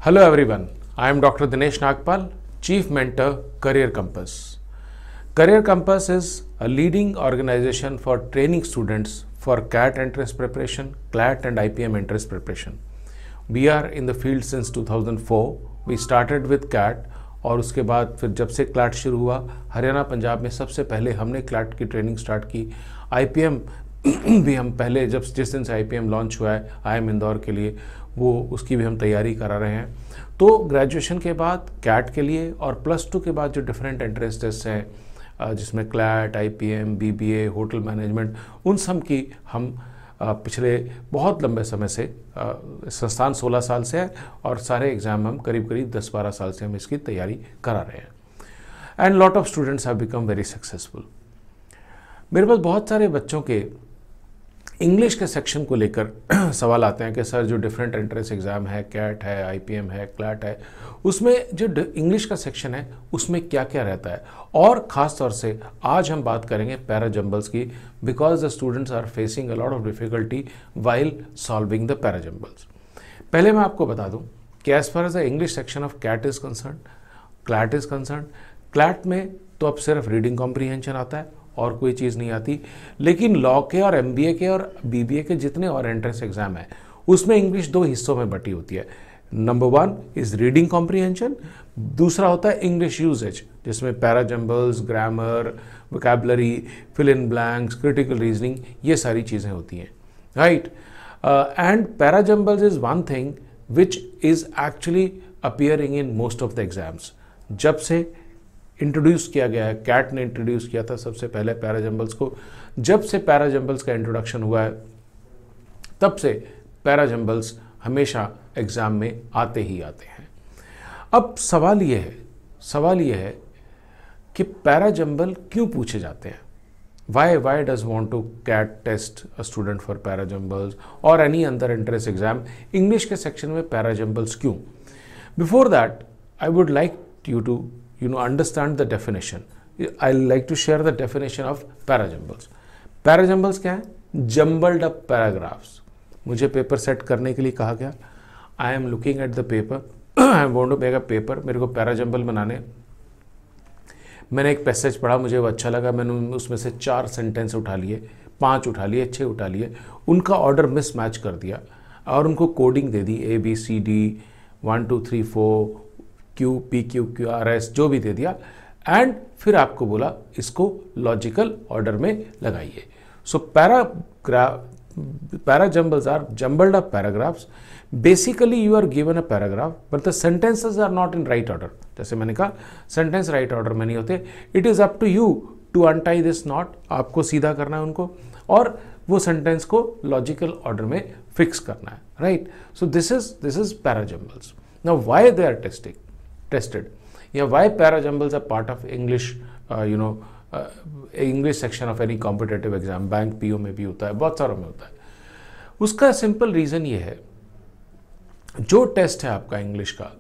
Hello everyone, I am Dr. Dinesh Nagpal, Chief Mentor, Career Compass. Career Compass is a leading organization for training students for CAT entrance preparation, CLAT and IPM entrance preparation. We are in the field since 2004. We started with CAT और उसके बाद फिर जब से CLAT शुरू हुआ हरियाणा पंजाब में सबसे पहले हमने क्लैट की ट्रेनिंग स्टार्ट की। आईपीएम भी हम पहले जिस दिन से आईपीएम लॉन्च हुआ है आईएम इंदौर के लिए वो उसकी भी हम तैयारी करा रहे हैं। तो ग्रेजुएशन के बाद कैट के लिए और +2 के बाद जो डिफरेंट एंट्रेंस टेस्ट हैं जिसमें CLAT, IPM, BBA, hotel management, उन सब की हम पिछले बहुत लंबे समय से संस्थान 16 साल से है और सारे एग्ज़ाम हम करीब 10-12 साल से हम इसकी तैयारी करा रहे हैं। And lot of students have become very successful. मेरे पास बहुत सारे बच्चों के इंग्लिश के सेक्शन को लेकर सवाल आते हैं कि सर जो डिफरेंट एंट्रेंस एग्ज़ाम है, कैट है, आईपीएम है, क्लैट है, उसमें जो इंग्लिश का सेक्शन है उसमें क्या क्या रहता है। और ख़ास तौर से आज हम बात करेंगे पैरा जंबल्स की, because the students are facing a lot of difficulty while solving the para jumbles. पहले मैं आपको बता दूं कि as far as the English section of CAT is concern, CLAT is concern, CLAT में तो अब सिर्फ रीडिंग कॉम्प्रीहेंशन आता है और कोई चीज़ नहीं आती, लेकिन लॉ के और एमबीए के और बीबीए के जितने और एंट्रेंस एग्जाम है उसमें इंग्लिश 2 हिस्सों में बटी होती है। नंबर 1 इज़ रीडिंग कॉम्प्रीहेंशन, दूसरा होता है इंग्लिश यूजेज जिसमें para jumbles, grammar, vocabulary, fill in blanks, critical reasoning, ये सारी चीज़ें होती हैं, right. And para jumbles is one thing which is actually appearing in most of the exams. जब से इंट्रोड्यूस किया गया है, कैट ने इंट्रोड्यूस किया था सबसे पहले पैरा जंबल्स को, जब से पैरा जंबल्स का इंट्रोडक्शन हुआ है तब से पैरा जंबल्स हमेशा एग्ज़ाम में आते ही आते हैं। अब सवाल ये है कि पैरा जंबल क्यों पूछे जाते हैं। Why does want to CAT test a student for para jumbles और any other entrance exam, English के सेक्शन में पैरा जंबल्स क्यों। Before that I would like you to understand the definition. I like to share the definition of parajumbles. Parajumbles क्या है? Jumbled up paragraphs. मुझे paper set करने के लिए कहा गया। I am looking at the paper. I want to make a paper. मेरे को पैराजम्बल बनाने। मैंने एक पैसेज पढ़ा, मुझे वो अच्छा लगा, मैंने उसमें से 4 सेंटेंस उठा लिए, 5 उठा लिए, 6 उठा लिए, उनका ऑर्डर मिसमैच कर दिया और उनको कोडिंग दे दी ABCD 1 2 3 4 QPQQRS जो भी दे दिया, एंड फिर आपको बोला इसको लॉजिकल ऑर्डर में लगाइए। So para jumbles are jumbled up paragraphs. Basically you are given a paragraph but the sentences are not in right order. जैसे मैंने कहा सेंटेंस राइट ऑर्डर में नहीं होते। It is up to you to untie this knot, आपको सीधा करना है उनको और वो सेंटेंस को लॉजिकल ऑर्डर में फिक्स करना है, right. So this is para jumbles. Now why they are tested या why para jumbles are part of English English section of any competitive exam, bank PO में भी होता है, बहुत सारों में होता है। उसका सिंपल रीज़न ये है, जो टेस्ट है आपका इंग्लिश का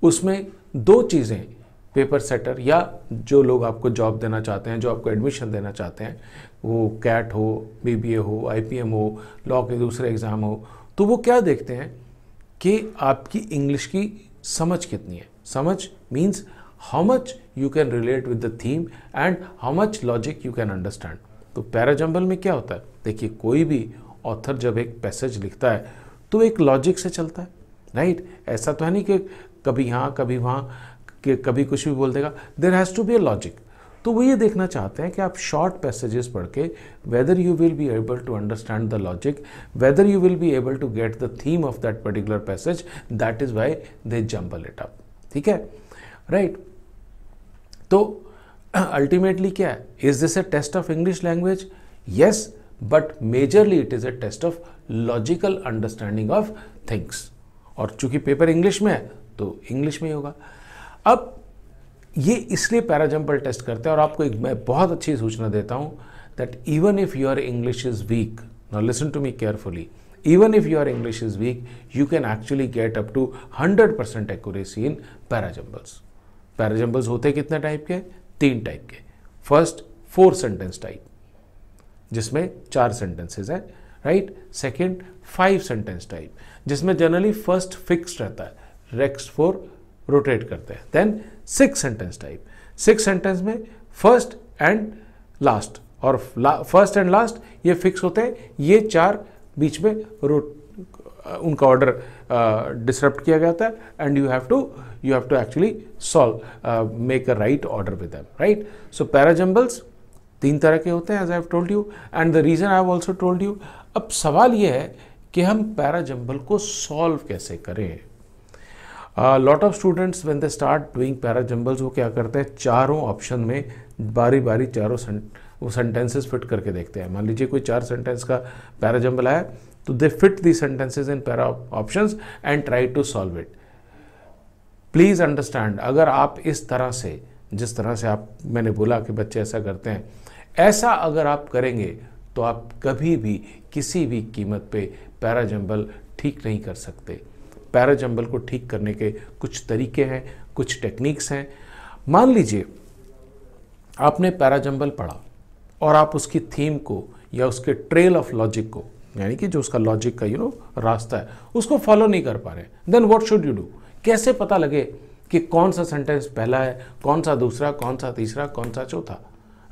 उसमें 2 चीज़ें पेपर सेटर या जो लोग आपको जॉब देना चाहते हैं, जो आपको एडमिशन देना चाहते हैं, वो कैट हो, बीबीए हो, आईपीएम हो, लॉ के दूसरे एग्ज़ाम हो, तो वो क्या देखते हैं कि आपकी इंग्लिश की समझ कितनी है। समझ means how much you can relate with the theme and how much logic you can understand. तो पैरा जंबल में क्या होता है, देखिए कोई भी ऑथर जब एक पैसेज लिखता है तो एक लॉजिक से चलता है, राइट। ऐसा तो है नहीं कि कभी यहाँ कभी वहाँ कि कभी कुछ भी बोल देगा, there has to be a logic. तो वो ये देखना चाहते हैं कि आप शॉर्ट पैसेजेस पढ़ के whether you will be able to understand the logic, whether you will be able to get the theme of that particular passage, that is why they jumble it up, ठीक है, right. तो ultimately क्या है, is this a test of English language? Yes, but majorly it is a test of logical understanding of things. और चूंकि paper English में है तो इंग्लिश में ही होगा। अब ये इसलिए पैराजंबल टेस्ट करते हैं। और आपको एक मैं बहुत अच्छी सूचना देता हूं that even if your English is weak, now listen to me carefully, even if your English is weak, you can actually get up to 100% accuracy in parajumbles. Parajumbles होते कितने टाइप के? 3 टाइप के। फर्स्ट 4 सेंटेंस टाइप जिसमें 4 sentences है, right. Second 5 sentence type जिसमें generally first fix रहता है, रेक्स्ट for rotate करते हैं। देन 6 सेंटेंस टाइप, 6 सेंटेंस में फर्स्ट एंड लास्ट, और फर्स्ट एंड लास्ट ये फिक्स होते हैं, ये 4 बीच में उनका ऑर्डर डिसरप्ट किया जाता है, and you have to actually solve make a right order with them, right. So para jumbles 3 तरह के होते हैं, as I have told you, and the reason I have also told you. अब सवाल ये है कि हम पैराजम्बल को सॉल्व कैसे करें। Lot of students when they start doing parajumbles, वो क्या करते हैं, चारों ऑप्शन में बारी बारी चारों सेंटेंसेस फिट करके देखते हैं। मान लीजिए कोई 4 सेंटेंस का पैराजम्बल आया, तो they fit the sentences in para options and try to solve it. Please understand, अगर आप इस तरह से, जिस तरह से आप, मैंने बोला कि बच्चे ऐसा करते हैं, ऐसा अगर आप करेंगे तो आप कभी भी किसी भी कीमत पे पैराजम्बल ठीक नहीं कर सकते। पैराजम्बल को ठीक करने के कुछ तरीके हैं, कुछ टेक्निक्स हैं। मान लीजिए आपने पैराजम्बल पढ़ा और आप उसकी थीम को या उसके ट्रेल ऑफ लॉजिक को, यानी कि जो उसका लॉजिक का रास्ता है, उसको फॉलो नहीं कर पा रहे, then what should you do. कैसे पता लगे कि कौन सा सेंटेंस पहला है, कौन सा दूसरा, कौन सा तीसरा, कौन सा चौथा,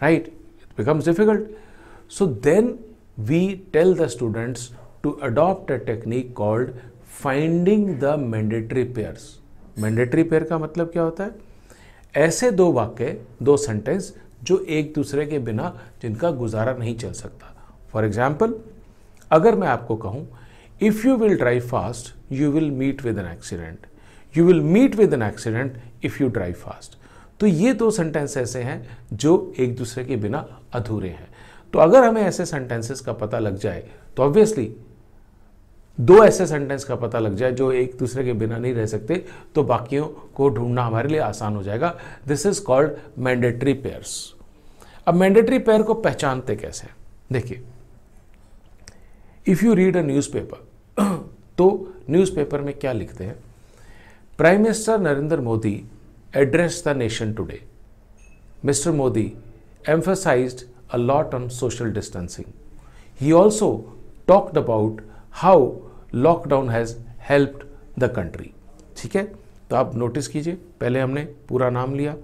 right. It becomes difficult. So then we tell the students to adopt a technique called finding the mandatory pairs. Mandatory pair का मतलब क्या होता है, ऐसे 2 वाक्य, 2 सेंटेंस जो एक दूसरे के बिना जिनका गुजारा नहीं चल सकता। फॉर एग्जाम्पल, अगर मैं आपको कहूं if you will drive fast you will meet with an accident, you will meet with an accident if you drive fast, तो ये 2 सेंटेंस ऐसे हैं जो एक दूसरे के बिना अधूरे हैं। तो अगर हमें ऐसे सेंटेंसेस का पता लग जाए, तो ऑब्वियसली 2 ऐसे सेंटेंस का पता लग जाए जो एक दूसरे के बिना नहीं रह सकते, तो बाकियों को ढूंढना हमारे लिए आसान हो जाएगा। This is called mandatory pairs. अब मैंडेटरी पेयर को पहचानते कैसे, देखिए, if you read a newspaper, तो न्यूज़पेपर में क्या लिखते हैं, prime minister Narendra Modi address the nation today. Mister Modi emphasized a lot on social distancing. He also talked about how lockdown has helped the country. ठीक है, तो आप नोटिस कीजिए, पहले हमने पूरा नाम लिया,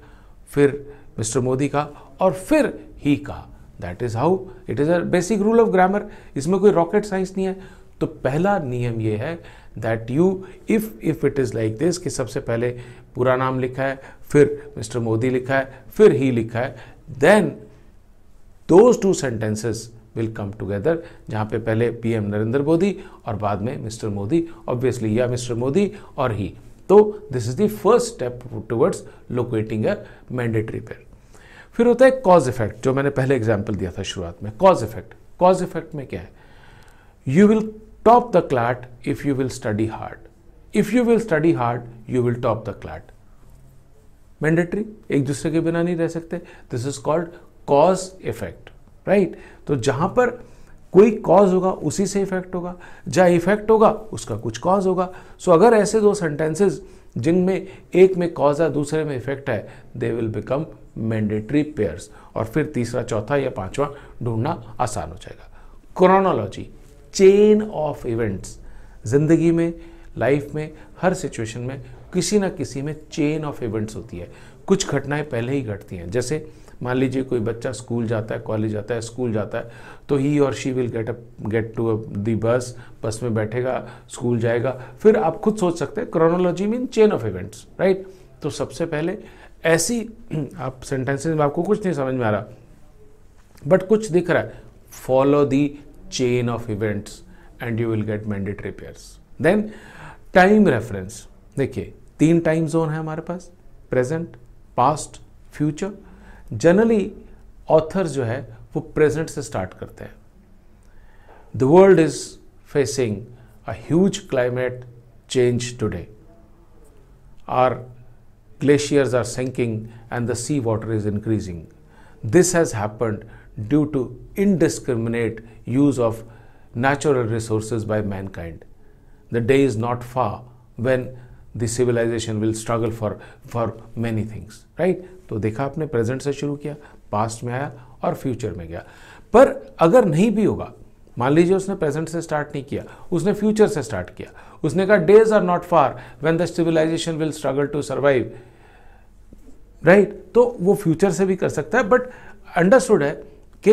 फिर मिस्टर मोदी का, और फिर ही कहा। That is how it is a basic rule of grammar. इसमें कोई रॉकेट साइंस नहीं है। तो पहला नियम ये है that you if it is like this, कि सबसे पहले पूरा नाम लिखा है, फिर मिस्टर मोदी लिखा है, फिर ही लिखा है, then those 2 sentences will come together, जहां पे पहले पीएम नरेंद्र मोदी और बाद में मिस्टर मोदी, ऑब्वियसली, या मिस्टर मोदी और ही। तो this is the first step towards locating a mandatory pair. फिर होता है कॉज इफेक्ट, जो मैंने पहले एग्जांपल दिया था शुरुआत में। कॉज इफेक्ट, कॉज इफेक्ट में क्या है, you will top the CLAT if you will study hard, if you will study hard you will top the CLAT. Mandatory, एक दूसरे के बिना नहीं रह सकते। This is called cause effect, right. तो जहां पर कोई कॉज होगा उसी से इफेक्ट होगा, जहां इफेक्ट होगा उसका कुछ कॉज होगा। सो अगर ऐसे 2 सेंटेंसेस जिनमें एक में कॉज है दूसरे में इफेक्ट है, they will become mandatory pairs, और फिर तीसरा, चौथा या 5वां ढूंढना आसान हो जाएगा। Chronology, chain of events. जिंदगी में, लाइफ में, हर सिचुएशन में किसी ना किसी में चेन ऑफ इवेंट्स होती है। कुछ घटनाएं पहले ही घटती हैं, जैसे मान लीजिए कोई बच्चा स्कूल जाता है, कॉलेज जाता है, स्कूल जाता है, तो he or she will get to the bus, bus में बैठेगा, स्कूल जाएगा। फिर आप खुद सोच सकते हैं, chronology mean chain of events, right. तो सबसे पहले ऐसी आप सेंटेंसेस में आपको कुछ नहीं समझ में आ रहा बट कुछ दिख रहा है, follow the chain of events and you will get mandatory pairs. Then time reference, देखिए 3 टाइम जोन है हमारे पास, present, past, future. Generally authors जो है वो प्रेजेंट से स्टार्ट करते हैं। The world is facing a huge climate change today, our glaciers are sinking and the sea water is increasing. This has happened due to indiscriminate use of natural resources by mankind. The day is not far when the civilization will struggle for many things, right? तो देखा आपने, present से शुरू किया, past में आया और future में गया। पर अगर नहीं भी होगा, मान लीजिए उसने प्रेजेंट से स्टार्ट नहीं किया, उसने फ्यूचर से स्टार्ट किया, उसने कहा days are not far when the civilization will struggle to survive, right, तो वो फ्यूचर से भी कर सकता है, बट अंडरस्टूड है कि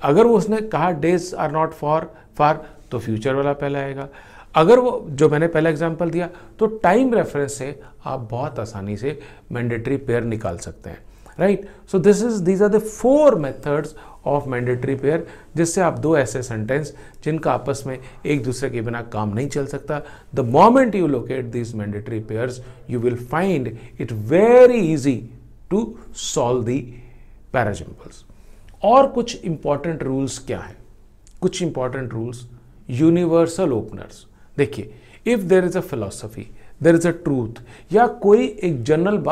अगर वो उसने कहा डेज आर नॉट फार तो फ्यूचर वाला पहले आएगा। अगर वो जो मैंने पहला एग्जांपल दिया तो टाइम रेफरेंस से आप बहुत आसानी से मैंडेटरी पेयर निकाल सकते हैं, right. So these are the 4 methods of mandatory pair, जिससे आप 2 ऐसे सेंटेंस जिनका आपस में एक दूसरे के बिना काम नहीं चल सकता, the moment you locate this mandatory pairs you will find it very easy to solve the para jumbles. और कुछ इंपॉर्टेंट रूल्स क्या हैं? कुछ इंपॉर्टेंट रूल्स, यूनिवर्सल ओपनर्स। देखिए, if there is a philosophy, there is a truth, या कोई एक general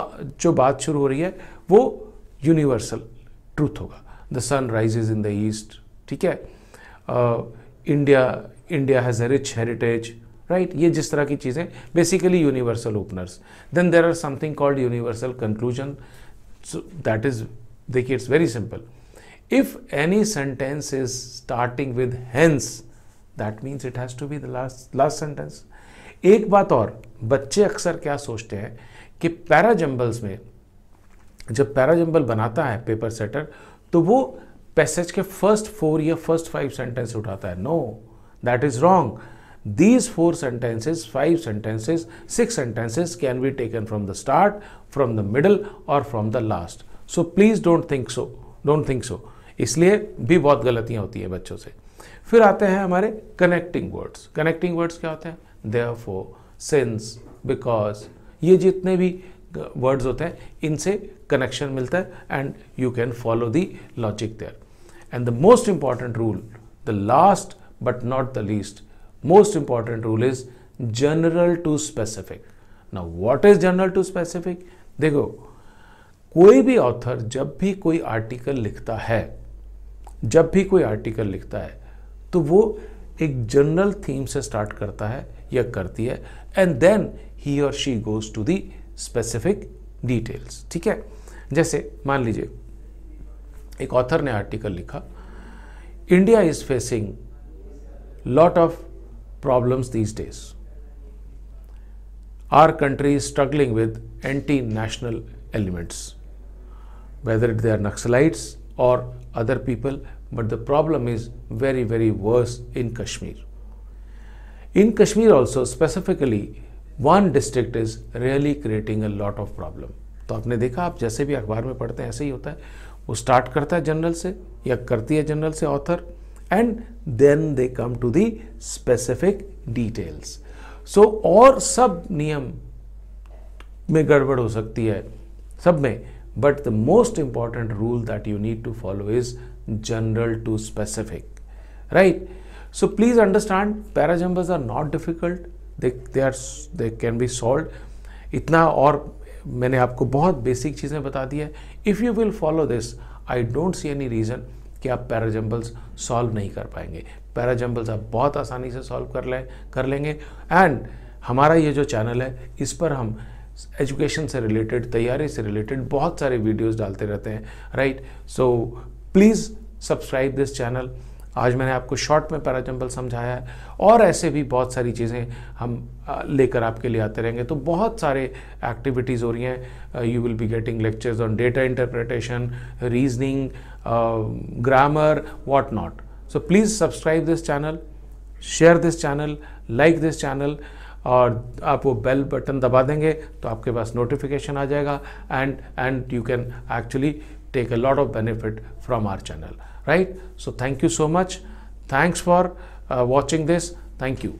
जो बात शुरू हो रही है वो यूनिवर्सल ट्रूथ होगा। The sun rises in the east, ठीक है, India has a rich heritage, right, ये जिस तरह की चीजें basically universal openers. Then there are something called universal conclusion, that is, देखिए it's very simple, if any sentence is starting with hence, that means it has to be the last sentence. एक बात और, बच्चे अक्सर क्या सोचते हैं कि पैराजम्बल्स में जब पैराजम्बल बनाता है पेपर सेटर तो वो पैसेज के फर्स्ट 4 या फर्स्ट 5 सेंटेंस उठाता है। No, that is wrong. These 4 sentences, 5 sentences, 6 sentences can be taken from the start, from the middle or from the last. So please don't think so. इसलिए भी बहुत गलतियां होती है बच्चों से। फिर आते हैं हमारे कनेक्टिंग वर्ड्स। कनेक्टिंग वर्ड्स क्या होते हैं? therefore, since, because, ये जितने भी वर्ड्स होते हैं इनसे कनेक्शन मिलता है and you can follow the logic there. And the most important rule, the last but not the least, most important rule is general to specific. Now what is general to specific? देखो, कोई भी author जब भी कोई article लिखता है तो वो एक जनरल थीम से स्टार्ट करता है या करती है, and then he or she goes to the specific details, ठीक है। जैसे मान लीजिए एक ऑथर ने आर्टिकल लिखा, India is facing lot of problems these days, our country is struggling with anti national elements, whether they are Naxalites or other people, but the problem is very, very worse in Kashmir. In Kashmir also, specifically, one district is really creating a lot of problem. तो आपने देखा, आप जैसे भी अखबार में पढ़ते हैं ऐसे ही होता है, वो स्टार्ट करता है जनरल से या करती है जनरल से author, and then they come to the specific details. So और सब नियम में गड़बड़ हो सकती है, सब में, but the most important rule that you need to follow is general to specific, right? So please understand, parajumbles are not difficult, they can be solved. इतना और मैंने आपको बहुत बेसिक चीज़ें बता दी है। If you will follow this, I don't see any reason कि आप पैराजम्बल्स सॉल्व नहीं कर पाएंगे। पैराजम्बल्स आप बहुत आसानी से सॉल्व कर लेंगे। एंड हमारा ये जो चैनल है, इस पर हम एजुकेशन से रिलेटेड, तैयारी से रिलेटेड बहुत सारे वीडियोस डालते रहते हैं, right. So please subscribe this channel. आज मैंने आपको शॉर्ट में पैराजम्बल समझाया है, और ऐसे भी बहुत सारी चीज़ें हम लेकर आपके लिए आते रहेंगे। तो बहुत सारे एक्टिविटीज़ हो रही हैं। You will be getting lectures on data interpretation, reasoning, grammar, what not. So please subscribe this channel, share this channel, like this channel, और आप वो बेल बटन दबा देंगे तो आपके पास नोटिफिकेशन आ जाएगा, and you can actually take a lot of benefit from our channel, right. So thank you so much, thanks for watching this, thank you.